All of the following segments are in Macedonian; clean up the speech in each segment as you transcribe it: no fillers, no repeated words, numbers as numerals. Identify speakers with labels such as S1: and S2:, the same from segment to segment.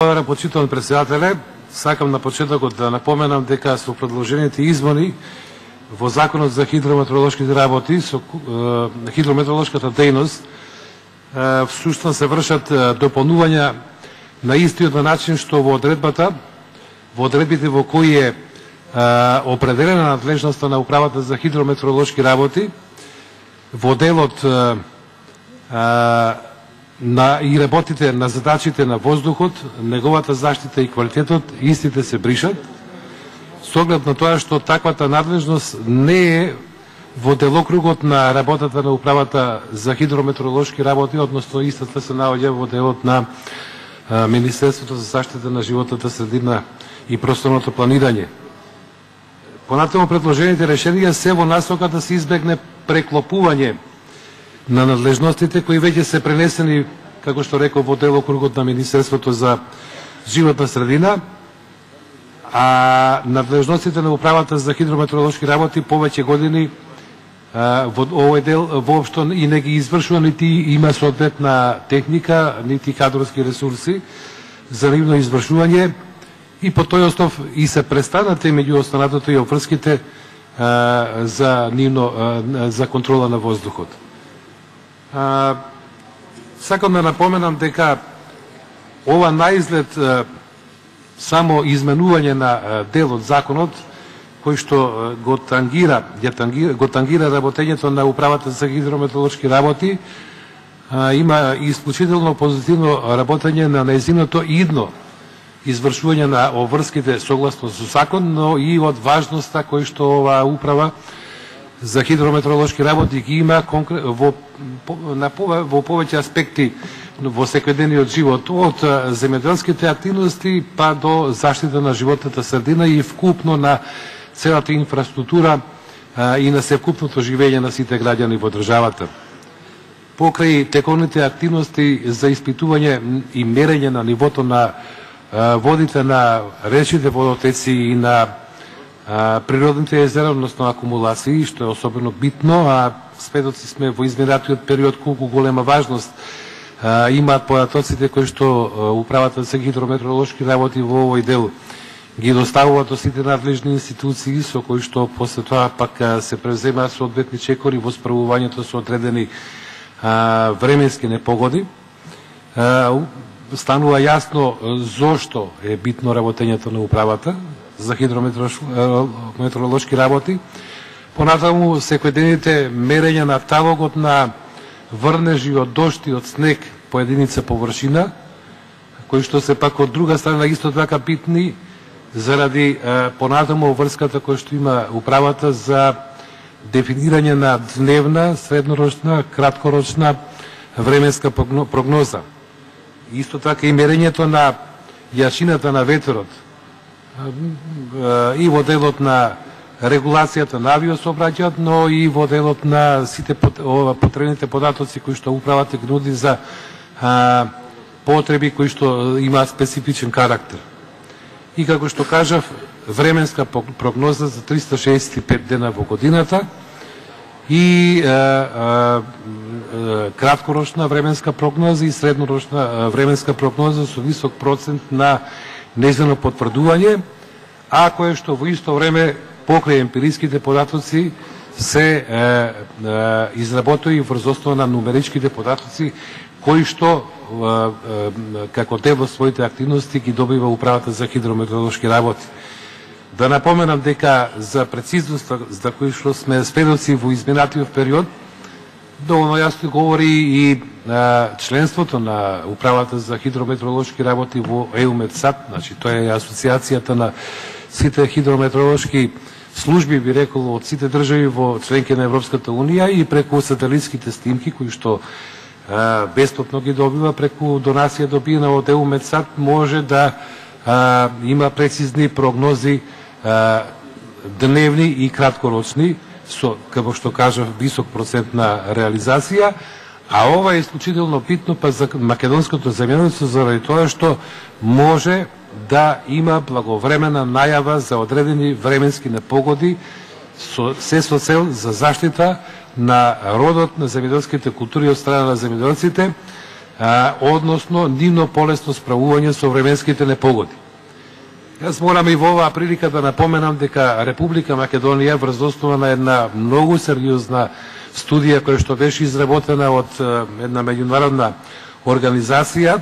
S1: Благодаря, почитуван председателе. Сакам на почетокот да напоменам дека со предложените измени во Законот за хидрометеоролошките работи, со хидрометеоролошката дејност, всушност се вршат дополнувања на истиот начин што во одредбите во кои е определена надлежноста на Управата за хидрометеоролошки работи, во делот и работите на задачите на воздухот, неговата заштита и квалитетот, истите се бришат, со оглед на тоа што таквата надлежност не е во делокругот на работата на Управата за хидрометеоролошки работи, односно истата се наоѓа во делот на Министерството за заштита на животната средина и просторното планирање. Понатаму предложените решенија се во насока да се избегне преклопување на надлежностите кои веќе се пренесени, како што реков, во делокругот на Министерството за животна средина, а надлежностите на Управата за хидрометеоролошки работи повеќе години во овој дел воопшто и не ги извршува, нити има соодветна техника, нити кадровски ресурси за нивно извршување, и по тој основ и се престанати меѓу останатото и обврските за контрола на воздухот. Сакам да напоменам дека ова наизглед само изменување на дел од законот кој што го тангира работењето на Управата за хидрометеоролошки работи, има исклучително позитивно работење на нејзиното идно извршување на обврските согласно со закон, но и од важноста кој што оваа Управа за хидрометеоролошки работи ги има во повеќе аспекти во секојдневниот живот, од земјоделските активности па до заштита на животната средина и вкупно на целата инфраструктура и на севкупното живење на сите граѓани во државата. Покрај теконите активности за испитување и мерење на нивото на водите на речите, водотеци и на природните езера, односно акумулации, што е особено битно, а сведоци сме во изминатиот период колку голема важност имаат податоците кои што Управата за хидрометеоролошки работи во овој дел ги доставуваат до сите надлежни институции, со кои што после тоа пак се превземаат соодветни чекори во справувањето со одредени временски непогоди. Станува јасно зошто е битно работењето на Управата за хидрометеоролошки работи. Понатаму секојдневните мерења на талогот на врнежи од дожд и од снег по единица површина, кои што се пак од друга страна исто така битни заради понатаму врската која што има Управата за дефинирање на дневна, среднорочна, краткорочна временска прогноза. Исто така и мерењето на јашината на ветерот и во делот на регулацијата на авиосообраќајот, но и во делот на сите потребните податоци кои што Управата ги нуди за потреби кои што имаат специфичен карактер. И како што кажав, временска прогноза за 365 дена во годината и краткорочна временска прогноза и среднорочна временска прогноза со висок процент на нејзино потврдување, а кое што во исто време покрај емпириските податоци се изработува и врз основа на нумеричките податоци кои што како дел во своите активности ги добива Управата за хидрометеоролошки работи. Да напоменам дека за прецизноста за кои што сме сведоци во изминатиот период, доволно јасно говори и членството на Управата за хидрометеоролошки работи во ЕУМЕТСАТ, значи тоа е асоциацијата на сите хидрометеоролошки служби, би рекол, од сите држави во членки на Европската Унија, и преку сателитските снимки кои што бесплатно ги добива преку донација добиена од ЕУМЕТСАТ, може да има прецизни прогнози дневни и краткорочни, со, како што кажав, висок процент на реализација, а ова е исклучително битно па за македонското земјоделство заради тоа што може да има благовремена најава за одредени временски непогоди се со цел за заштита на родот на земјоделските култури од страна на земјоделците, односно нивно полесно справување со временските непогоди. Јас морам и во оваа прилика да напоменам дека Република Македонија врз основа на една многу сериозна студија која што беше изработена од една меѓународна организација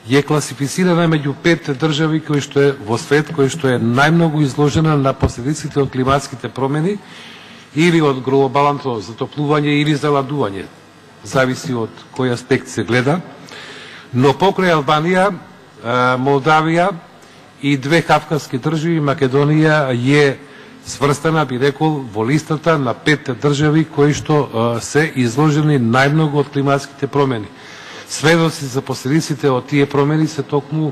S1: е класифицирана меѓу 5 држави кои што е во свет кои што е најмногу изложена на последиците од климатските промени или од глобалното затоплување или заладување. Зависи од кој аспект се гледа. Но покрај Албанија, Молдавија и 2 кавказски држави, Македонија е сврстана, би рекол, во листата на 5 држави кои што се изложени најмногу од климатските промени. Сведоци за последиците од тие промени се токму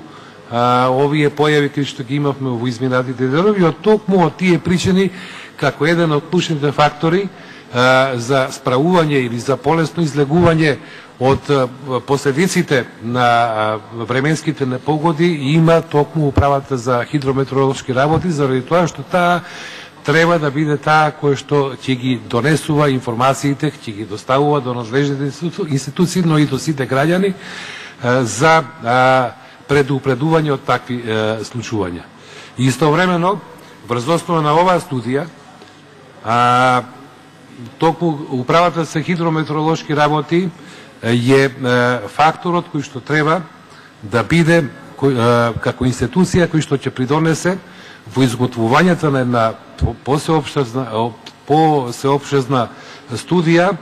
S1: овие појави кои што ги имавме во изминатите денови, од токму од тие причини како еден од клучните фактори за справување или за полесно излегување од последиците на временските непогоди има токму управата за хидрометеоролошки работи, заради тоа што таа треба да биде таа која што ќе ги донесува информациите, ќе ги доставува до надлежните институции, но и до сите граѓани за предупредување од такви случувања. Истовремено, врз основа на оваа студија, токму управата за хидрометеоролошки работи е факторот кој што треба да биде како институција кој што ќе придонесе во изготвувањето на една посеопшезна студија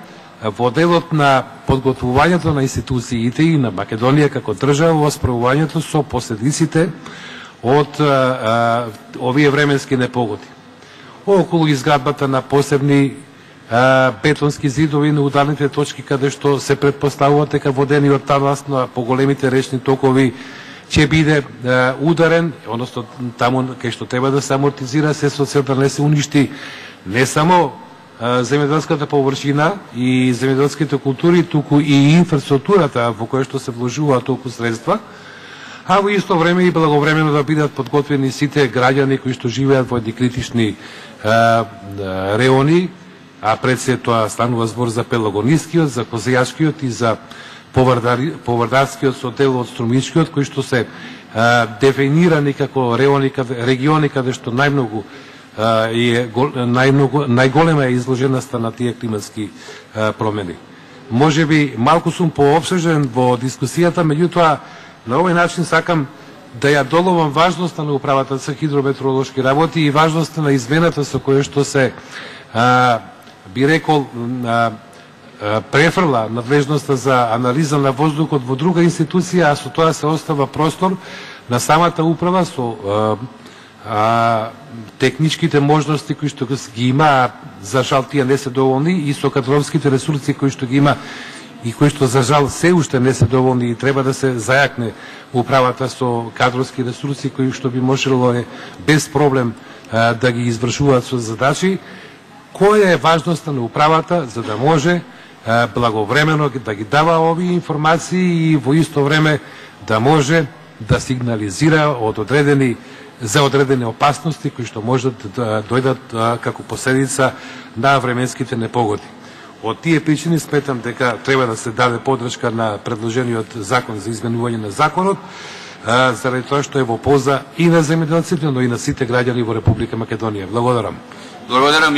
S1: во делот на подготвувањето на институциите и на Македонија како држава во справувањето со последиците од овие временски непогоди. Околу изградбата на посебни бетонски зидови на ударните точки каде што се претпоставува дека водениот талас на поголемите речни токови ќе биде ударен, односно таму кај што треба да се амортизира се со цел да не се уништи не само земјоделската површина и земјоделските култури, туку и инфраструктурата во која што се вложуваат толку средства, а во исто време и благовремено да бидат подготвени сите граѓани кои што живеат во едни критични реони, а пред се тоа станува збор за Пелагонискиот, за Козијашкиот и за Поврдарскиот со дел од Струмичкиот, кои што се дефинирани како региони каде што најголема е изложеноста на тие климатски промени. Може би малку сум поопсежен во дискусијата, меѓутоа на овој начин сакам да ја доловам важноста на управата за хидрометеоролошки работи и важноста на измената со која што се би рекол префрла надлежноста за анализа на воздухот во друга институција, а со тоа се остава простор на самата управа со техничките можности кои што ги има, за жал тие не се доволни, и со кадровските ресурси кои што ги има и кои што за жал се уште не се доволни и треба да се зајакне управата со кадровски ресурси кои што би можело без проблем да ги извршуваат со задачи. Која е важноста на управата за да може благовремено да ги дава овие информации и во исто време да може да сигнализира за одредени опасности кои што можат да дојдат како последица на временските непогоди. Од тие причини сметам дека треба да се даде подршка на предложениот закон за изменување на законот, заради тоа што е во полза и на земјоделците, но и на сите граѓани во Република Македонија. Благодарам.
S2: Благодарам.